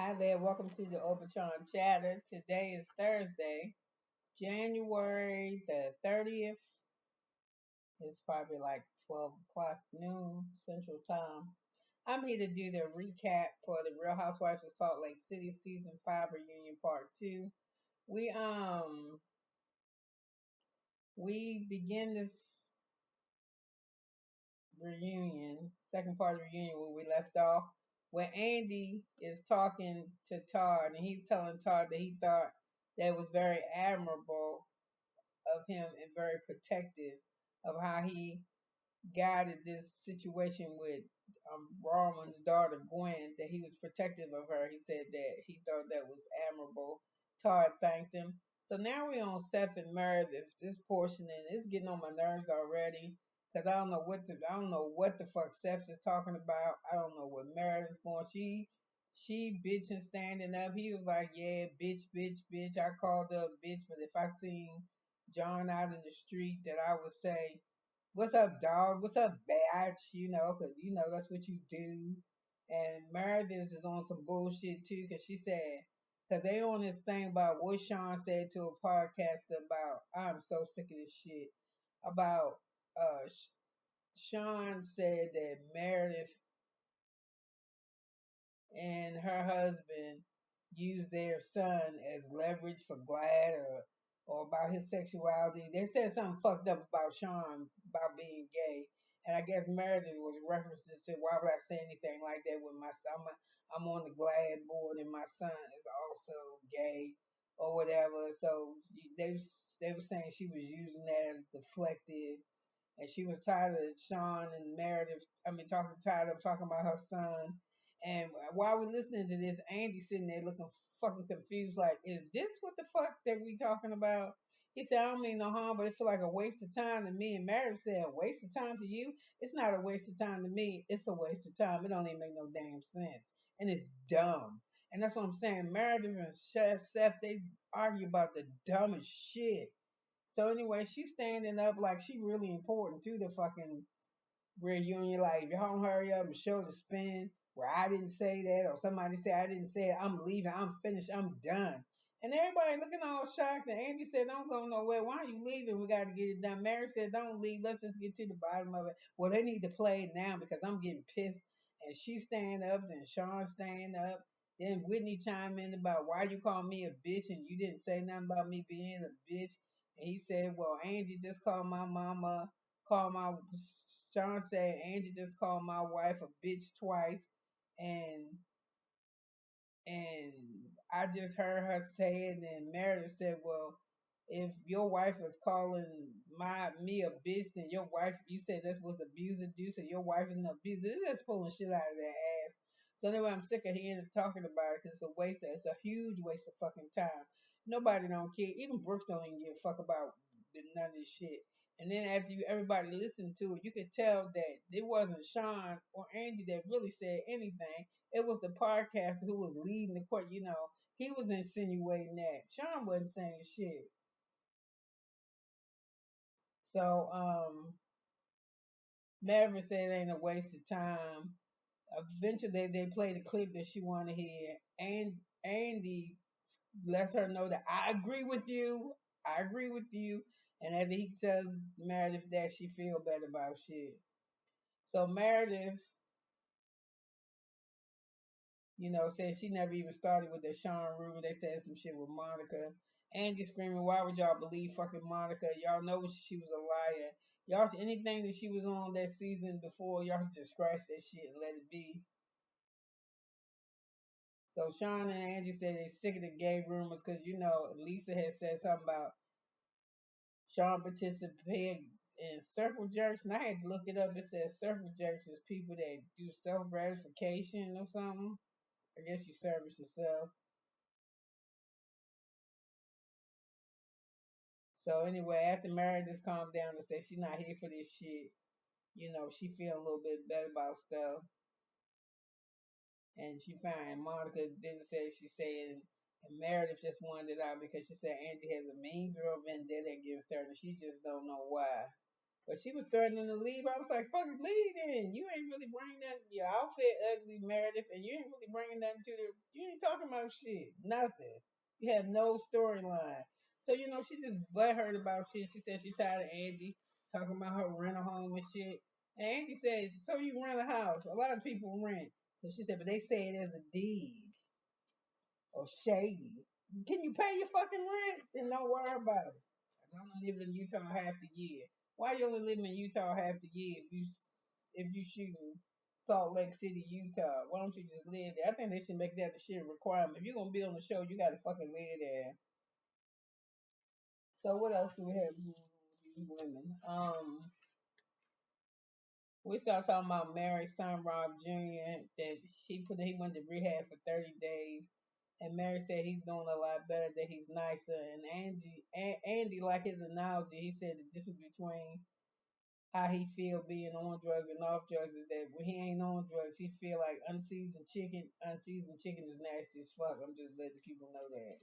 Hi there, welcome to the Obachanchatter. Today is Thursday, January the 30th. It's probably like 12 o'clock noon Central Time. I'm here to do the recap for the Real Housewives of Salt Lake City Season 5 Reunion Part 2. We we begin this reunion, second part of the reunion where we left off, where Andy is talking to Todd and he's telling Todd that he thought that was very admirable of him and very protective of how he guided this situation with Roman's daughter Gwen, that he was protective of her. He said that he thought that was admirable. Todd thanked him. So now we're on Seth and Meredith, this portion, and it's getting on my nerves already because I don't know what the fuck Seth is talking about. I don't know what Meredith's going. She bitching standing up. He was like, yeah, bitch, bitch, bitch. I called her a bitch, but if I seen John out in the street, that I would say, what's up, dog? What's up, batch? Because that's what you do. And Meredith is on some bullshit too, because she said, because they on this thing about what Sean said to a podcast about, I'm so sick of this shit, about Sean said that Meredith and her husband used their son as leverage for Glad, or about his sexuality. They said something fucked up about Sean about being gay. And I guess Meredith was references to, why would I say anything like that with my son? I'm on the Glad board and my son is also gay or whatever. So they were saying she was using that as deflective, and she was tired of Sean and Meredith. Tired of talking about her son. And while we're listening to this, Andy sitting there looking fucking confused, like, is this what the fuck that we talking about? He said, I don't mean no harm, but it feel like a waste of time to me. And Meredith said, a waste of time to you? It's not a waste of time to me. It's a waste of time. It don't even make no damn sense. And it's dumb. And that's what I'm saying. Meredith and Seth, they argue about the dumbest shit. So anyway, she's standing up like she really important to the fucking reunion. Like, if you don't hurry up and show the spin where I didn't say that, or somebody say I didn't say it, I'm leaving, I'm finished, I'm done. And everybody looking all shocked. And Angie said, don't go nowhere. Why are you leaving? We got to get it done. Mary said, don't leave. Let's just get to the bottom of it. Well, they need to play it now because I'm getting pissed. And she stand up, then Sean stand up. Then Whitney chime in about why you call me a bitch and you didn't say nothing about me being a bitch. And he said, well, Angie just called my mama, called my, Sean said, Angie just called my wife a bitch twice. And and I just heard her say it, and Meredith said, well, if your wife was calling me a bitch, then your wife, you said that was abuser due, so your wife is an abuser. They're just pulling shit out of their ass. So anyway, I'm sick of hearing talking about it because it's a huge waste of fucking time. Nobody don't care. Even Brooks don't even give a fuck about none of this shit. And then after everybody listened to it, you could tell that it wasn't Sean or Angie that really said anything. It was the podcaster who was leading the court. He was insinuating that Sean wasn't saying shit. So Meredith said it ain't a waste of time. Eventually, they played the clip that she wanted to hear, and Andy lets her know that I agree with you. I agree with you. And after he tells Meredith that, she feel better about shit. So Meredith, said she never even started with the Sean rumor. They said some shit with Monica. Angie screaming, why would y'all believe fucking Monica? Y'all know she was a liar. Y'all, anything that she was on that season before, y'all should just scratch that shit and let it be. So Sean and Angie said they sick of the gay rumors because, Lisa had said something about Sean participated in circle jerks. And I had to look it up. It says circle jerks is people that do self gratification or something. I guess you service yourself. So anyway, after Meredith calmed down and said she's not here for this shit, she feel a little bit better about stuff. And she found Monica didn't say she said, and Meredith just wanted it out because she said Angie has a mean girl vendetta against her and she just don't know why. But she was threatening to leave. I was like, fucking leave then. You ain't really bringing nothing. Your outfit ugly, Meredith, and you ain't really bringing nothing to the. You ain't talking about shit. Nothing. You have no storyline. So, she just butthurt about shit. She said she tired of Angie talking about her rent a home and shit. And Angie said, so you rent a house. A lot of people rent. So she said, but they say it as a deed or shady. Can you pay your fucking rent? Then don't worry about it. I'm not living in Utah half the year. Why you only living in Utah half the year if you shooting Salt Lake City, Utah? Why don't you just live there? I think they should make that the shit requirement. If you're gonna be on the show, you gotta fucking live there. So what else do we have with these women? We started talking about Mary's son Rob Jr. that he went to rehab for 30 days, and Mary said he's doing a lot better, that he's nicer. And Andy, like his analogy, he said the difference between how he feel being on drugs and off drugs is that when he ain't on drugs, he feel like unseasoned chicken. Unseasoned chicken is nasty as fuck. I'm just letting people know that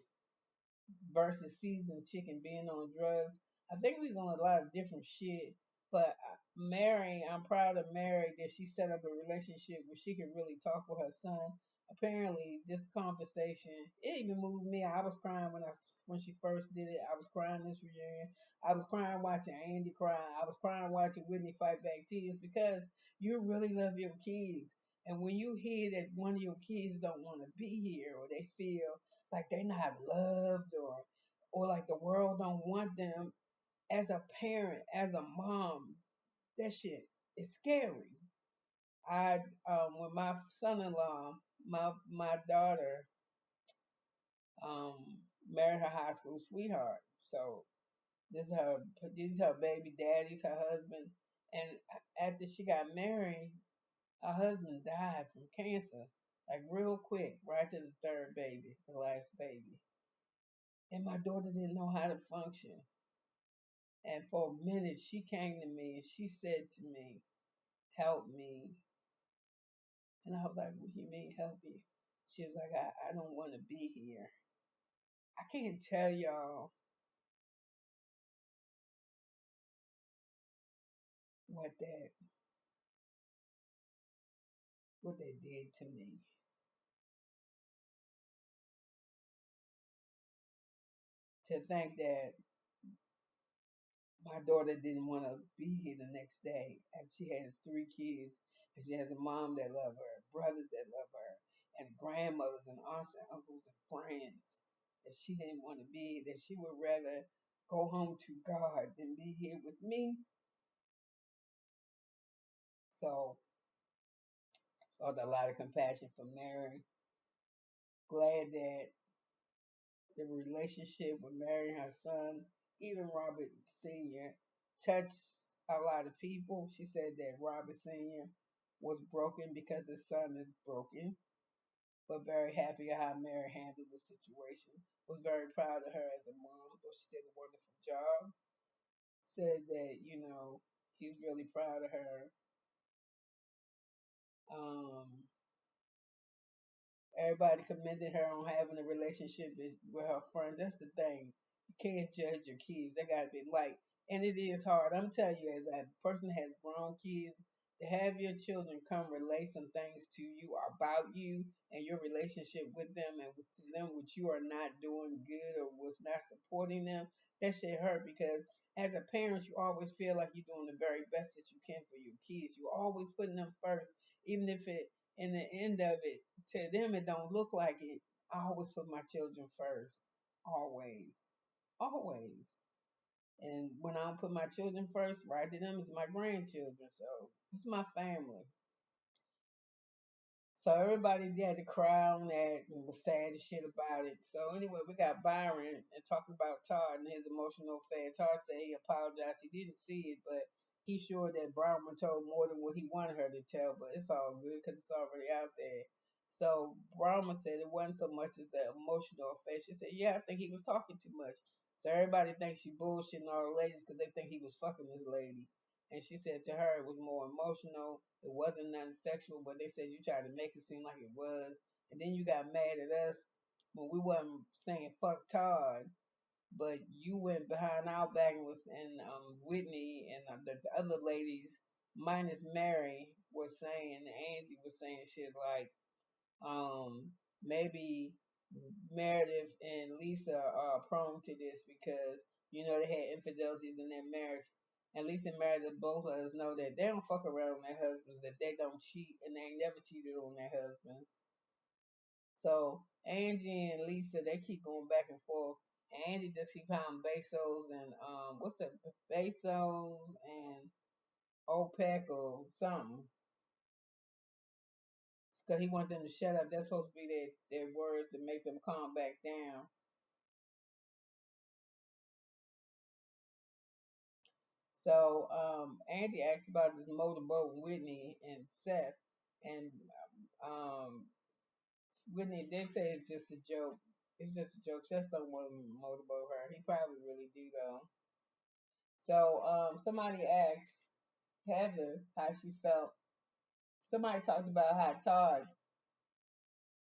versus seasoned chicken being on drugs. I think we was on a lot of different shit. But Mary, I'm proud of Mary that she set up a relationship where she could really talk with her son. Apparently, this conversation it even moved me. I was crying when she first did it. I was crying this reunion. I was crying watching Andy cry. I was crying watching Whitney fight back tears because you really love your kids. And when you hear that one of your kids don't want to be here or they feel like they're not loved or like the world don't want them as a parent, as a mom, that shit is scary. I When my son-in-law, my daughter, married her high school sweetheart. So this is her baby daddy's her husband. And after she got married, her husband died from cancer, like real quick, right after the third baby, the last baby. And my daughter didn't know how to function. And for a minute, she came to me and she said to me, help me. And I was like, what do you mean, help you? She was like, I don't want to be here. I can't tell y'all what that what they did to me. To think that my daughter didn't want to be here the next day, and she has three kids, and she has a mom that love her, brothers that love her, and grandmothers and aunts and uncles and friends. That she didn't want to be, that she would rather go home to God than be here with me. So I felt a lot of compassion for Mary. Glad that the relationship with Mary and her son, even Robert Sr., touched a lot of people. She said that Robert Sr. was broken because his son is broken, but very happy at how Mary handled the situation. Was very proud of her as a mom, thought she did a wonderful job. Said that, he's really proud of her. Um, Everybody commended her on having a relationship with her friend. That's the thing. You can't judge your kids. They gotta be like, and it is hard. I'm telling you, as a person that has grown kids, to have your children come relate some things to you about you and your relationship with them and to them what you are not doing good or what's not supporting them, that shit hurt because as a parent, you always feel like you're doing the very best that you can for your kids. You're always putting them first, even if it in the end of it, to them it don't look like it. I always put my children first. Always. Always. And when I don't put my children first, right to them is my grandchildren. So it's my family. So everybody had to cry on that and was sad as shit about it. So anyway, we got Byron and talking about Todd and his emotional affair. Todd said he apologized. He didn't see it, but he's sure that Byron told more than what he wanted her to tell. But it's all good because it's already out there. So Brahma said it wasn't so much as the emotional affair. She said, yeah, I think he was talking too much. So everybody thinks she bullshitting all the ladies because they think he was fucking this lady. And she said to her it was more emotional. It wasn't nothing sexual, but they said you tried to make it seem like it was. And then you got mad at us when we wasn't saying fuck Todd. but you went behind our back and was and Whitney and the other ladies minus Mary was saying, Angie was saying shit like maybe Meredith and Lisa are prone to this because they had infidelities in their marriage. And Lisa and Meredith both let us know that they don't fuck around on their husbands, that they don't cheat, and they ain't never cheated on their husbands. So Angie and Lisa, they keep going back and forth. Angie just keep calling Bezos and what's the Bezos and OPEC or something, because he wants them to shut up. That's supposed to be their words to make them calm back down. So Andy asked about this motorboat with Whitney and Seth, and um, Whitney did say it's just a joke. It's just a joke. Seth don't want to motorboat her. He probably really do though. So somebody asked Heather how she felt. Somebody talked about how Todd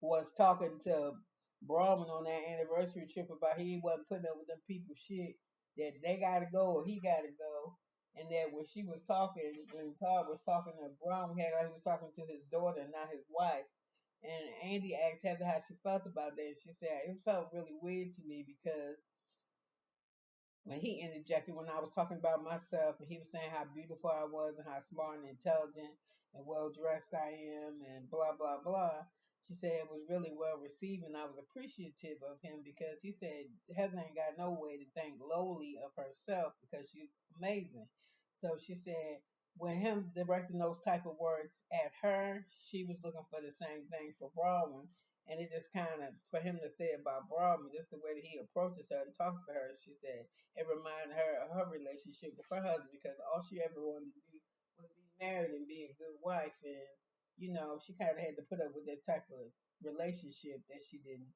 was talking to Brahman on that anniversary trip about he wasn't putting up with them people shit, that they gotta go or he gotta go. And that when she was talking, when Todd was talking to Brahman, he was talking to his daughter, not his wife. And Andy asked Heather how she felt about that. And she said it felt really weird to me because when he interjected when I was talking about myself and he was saying how beautiful I was and how smart and intelligent and well dressed I am and blah blah blah. She said it was really well received and I was appreciative of him because he said Heather ain't got no way to think lowly of herself because she's amazing. So she said when him directing those type of words at her, she was looking for the same thing for Broadway. And it just kind of, for him to say about Broadway, just the way that he approaches her and talks to her, she said, it reminded her of her relationship with her husband because all she ever wanted to do was be married and be a good wife. And, she kind of had to put up with that type of relationship that she didn't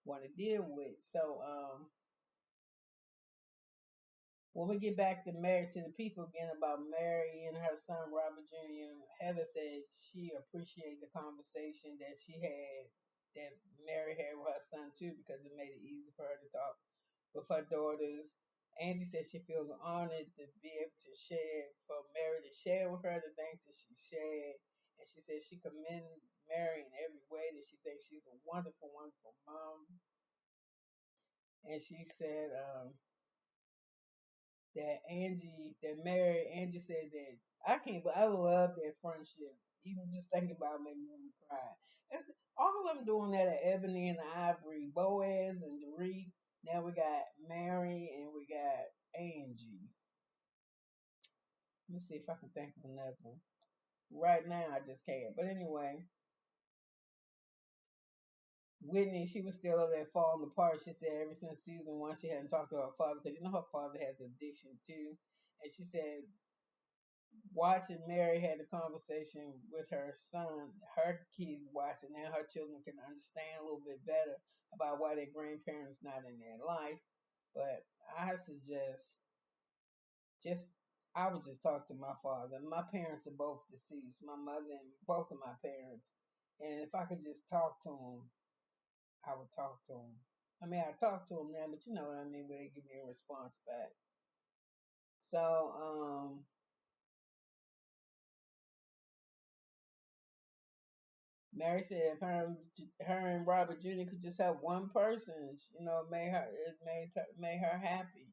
want to deal with. So, when we get back to Married to the People again about Mary and her son Robert Jr., Heather said she appreciated the conversation that she had, that Mary had with her son too, because it made it easy for her to talk with her daughters. Angie said she feels honored to be able to share, for Mary to share with her the things that she shared. And she said she commends Mary in every way, that she thinks she's a wonderful, wonderful mom. And she said, Angie said that I love their friendship. Even just thinking about it made me want to cry. It's, all of them doing that at Ebony and Ivory, Boaz and Dorit. Now we got Mary and we got Angie. Let me see if I can think of another one. Right now, I just can't. But anyway, Whitney, she was still over there falling apart. She said ever since season one, she hadn't talked to her father because her father has addiction too. And she said watching Mary had a conversation with her son, her kids watching, now her children can understand a little bit better about why their grandparents not in their life. But I suggest just I would just talk to my father. My parents are both deceased, my mother and both of my parents. And if I could just talk to them, I would talk to them. I mean, I talk to them now, but you know what I mean, where they give me a response back. So, Mary said if her and Robert Jr. could just have one person, it made her happy.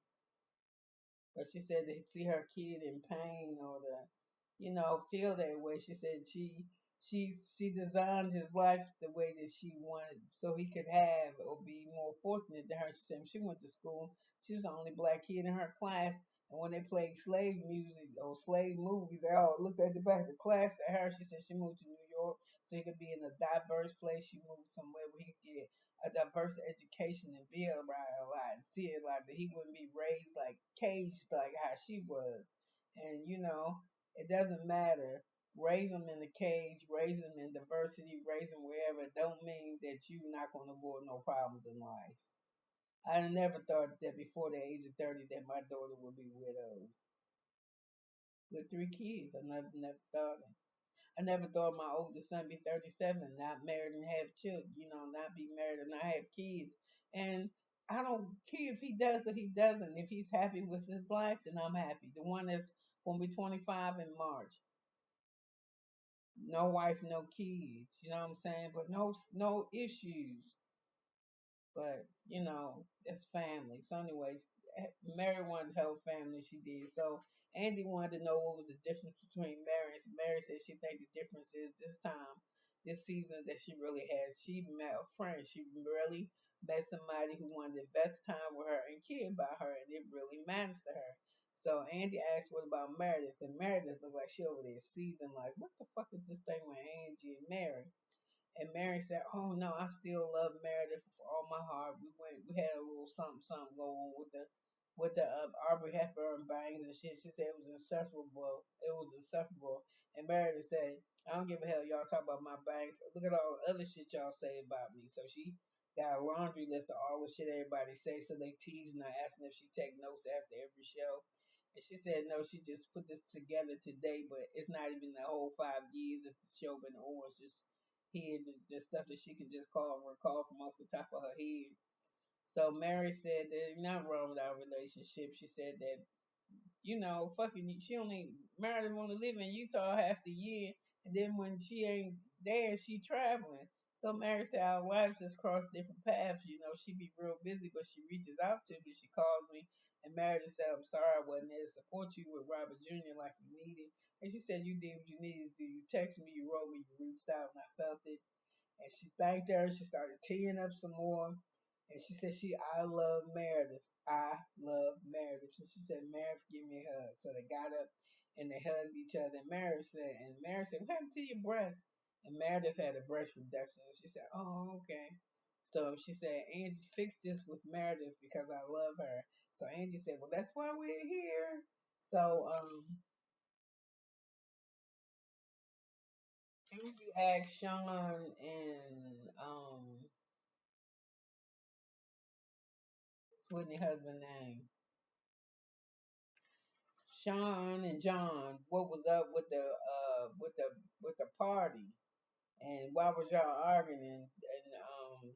But she said they see her kid in pain or feel that way. She said she designed his life the way that she wanted so he could have or be more fortunate than her. She said when she went to school, she was the only black kid in her class. And when they played slave music or slave movies, they all looked at the back of the class at her. She said she moved to New York so he could be in a diverse place. She moved somewhere where he could get a diverse education and be around a lot and see it like that he wouldn't be raised like caged like how she was. And it doesn't matter. Raise them in the cage, raise them in diversity, raise them wherever. Don't mean that you're not going to avoid no problems in life. I never thought that before the age of 30 that my daughter would be widowed with three kids. I never thought it. I never thought my oldest son be 37, not married and have children, not be married and not have kids. And I don't care if he does or he doesn't. If he's happy with his life, then I'm happy. The one that's gonna be 25 in March, no wife, no kids. You know what I'm saying? But no issues. But that's family. So, anyways, Mary wanted her family. She did. So Andy wanted to know what was the difference between Mary. And Mary said she think the difference is this time, this season that she really has. She met a friend. She really met somebody who wanted the best time with her and cared about her, and it really matters to her. So Andy asked, "What about Meredith?" And Meredith looked like she over there seething, like, "What the fuck is this thing with Angie and Mary?" And Mary said, "Oh no, I still love Meredith with all my heart. We had a little something, something go on with the Aubrey Hepburn bangs and shit." She said it was insufferable. It was insufferable. And Meredith said, "I don't give a hell. Y'all talk about my bangs. Look at all the other shit y'all say about me." So she got a laundry list of all the shit everybody say. So they teasing her, asking if she take notes after every show. And she said no, she just put this together today, but it's not even the whole 5 years that the show been on. It's just head the stuff that she can just call and recall from off the top of her head. So Mary said that there's nothing wrong with our relationship. She said that fucking she only Meredith want to live in Utah half the year, and then when she ain't there, she traveling. So Mary said our lives just cross different paths. She be real busy, but she reaches out to me. She calls me, and Meredith said, "I'm sorry I wasn't there to support you with Robert Jr. like you needed." And she said, "You did what you needed to do. You texted me, you wrote me, you reached out, and I felt it." And she thanked her. She started teeing up some more. And she said, I love Meredith. I love Meredith. So she said, Meredith, give me a hug. So they got up and they hugged each other. And Meredith said, what happened to your breast? And Meredith had a breast reduction. And she said, oh, okay. So she said, Angie, fix this with Meredith because I love her. So Angie said, well, that's why we're here. So Angie asked Sean and Whitney husband name. Sean and John, what was up with the party, and why was y'all arguing? And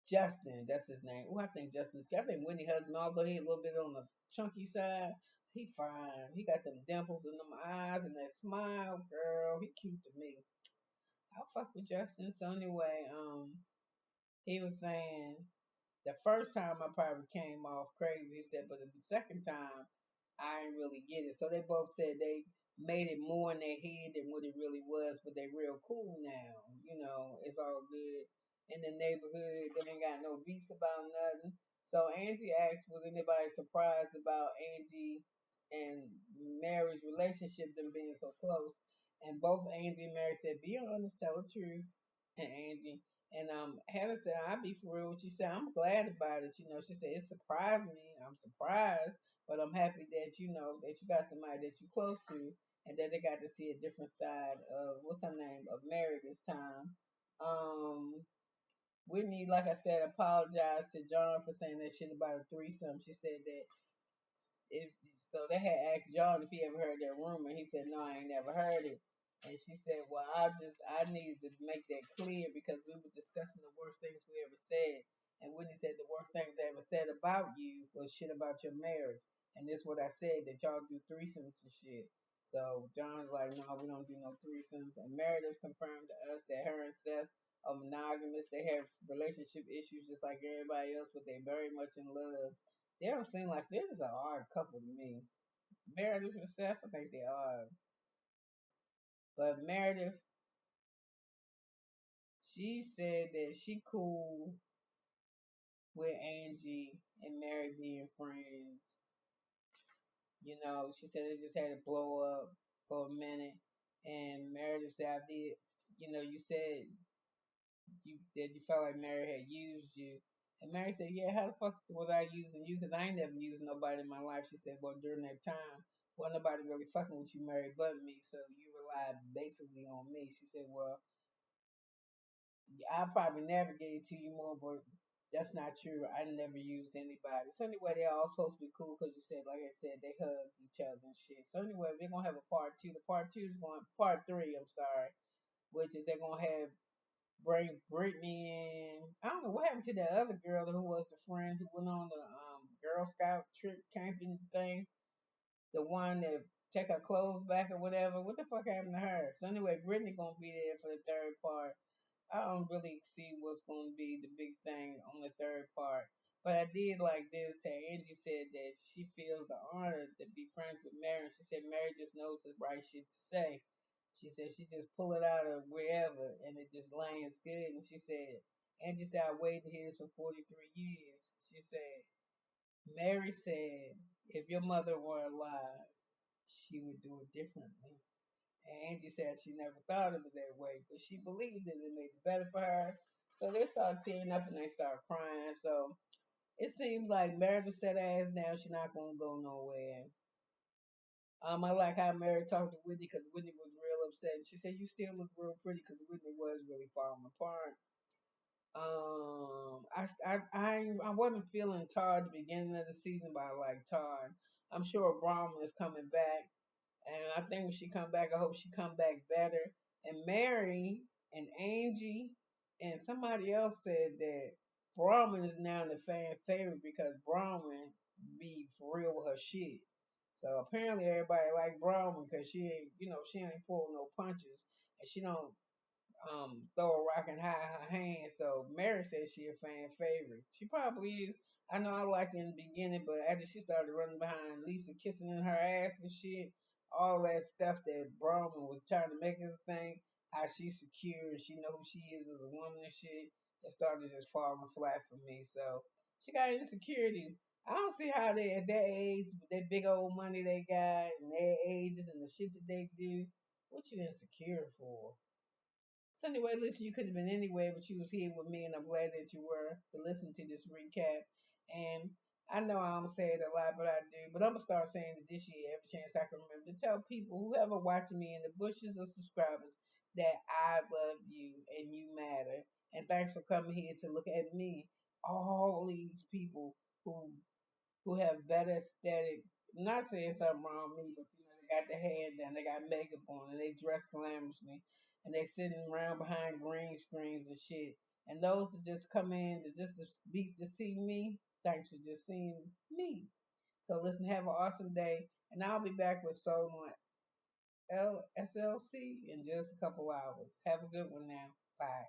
Justin, that's his name. Oh, I think Justin's. I think Whitney husband, although he a little bit on the chunky side, he fine. He got them dimples and them eyes and that smile, girl. He cute to me. I'll fuck with Justin. So anyway, he was saying the first time I probably came off crazy. He said, but the second time I didn't really get it. So they both said they made it more in their head than what it really was, but they real cool now. It's all good in the neighborhood. They ain't got no beefs about nothing. So Angie asked, was anybody surprised about Angie and Mary's relationship, them being so close? And both Angie and Mary said, be honest, tell the truth. And Angie and Hannah said, I'll be for real with you. She said, I'm glad about it. She said, it surprised me. I'm surprised, but I'm happy that that you got somebody that you close to and that they got to see a different side of what's her name of Mary this time. Um Whitney, like I said, apologized to John for saying that shit about a threesome. She said that if so they had asked John if he ever heard that rumor. He said, no, I ain't never heard it. And she said, well, I needed to make that clear because we were discussing the worst things we ever said. And Whitney said the worst things they ever said about you was shit about your marriage. And this is what I said, that y'all do threesomes and shit. So John's like, no, we don't do no threesomes. And Meredith confirmed to us that her and Seth are monogamous. They have relationship issues just like everybody else, but they're very much in love. They don't seem like this is an odd couple to me. Meredith and Seth, I think they are. But Meredith, she said that she cool with Angie and Mary being friends. She said they just had to blow up for a minute. And Meredith said, I did, you said you felt like Mary had used you. And Mary said, yeah, how the fuck was I using you? Because I ain't never used nobody in my life. She said, well, during that time, well, nobody really fucking with you, Mary, but me. So you relied basically on me. She said, well, I probably never gave it to you more, but that's not true. I never used anybody. So anyway, they're all supposed to be cool because you said, like I said, they hug each other and shit. So anyway, we're gonna have a part two. The part two is going part three. I'm sorry, which is they're gonna have bring Brittany in. I don't know what happened to that other girl who was the friend who went on the Girl Scout trip camping thing. The one that take her clothes back or whatever. What the fuck happened to her? So anyway, Brittany gonna be there for the third part. I don't really see what's gonna be the big thing on the third part. But I did like this that Angie said that she feels the honor to be friends with Mary. She said Mary just knows the right shit to say. She said she just pull it out of wherever and it just lands good. And she said, Angie said, I waited here for 43 years. She said, Mary said, if your mother were alive, she would do it differently. And Angie said she never thought of it that way, but she believed it and made it better for her. So they start tearing up and they start crying. So it seems like Meredith set her ass down. She's not gonna go nowhere. I like how Mary talked to Whitney because Whitney was real upset. She said, "You still look real pretty," because Whitney was really falling apart. I wasn't feeling Todd at the beginning of the season, but I like Todd. I'm sure Brahma is coming back, and I think when she come back, I hope she come back better. And Mary and Angie and somebody else said that Brahman is now the fan favorite because Brahman be for real with her shit. So apparently everybody like Brahman because she ain't, she ain't pull no punches and she don't throw a rock and hide her hand. So Mary says she a fan favorite. She probably is. I know I liked it in the beginning, but after she started running behind Lisa, kissing in her ass and shit, all that stuff that Brahman was trying to make us think, how she's secure and she know who she is as a woman and shit, that started just falling flat for me. So she got insecurities. I don't see how they at that age, with that big old money they got and their ages and the shit that they do, what you insecure for? So anyway, listen, you could have been anywhere, but you was here with me, and I'm glad that you were to listen to this recap. And I know I don't say it a lot, but I do. But I'm gonna start saying it this year every chance I can remember to tell people, whoever watching me in the bushes of subscribers, that I love you and you matter. And thanks for coming here to look at me. All these people who have better aesthetic. I'm not saying something wrong with me, but they got their hair done, they got makeup on, and they dress glamorously, and they sitting around behind green screens and shit. And those that just come in to see me, thanks for just seeing me. So listen, have an awesome day, and I'll be back with Soul on SLC in just a couple hours. Have a good one now. Bye.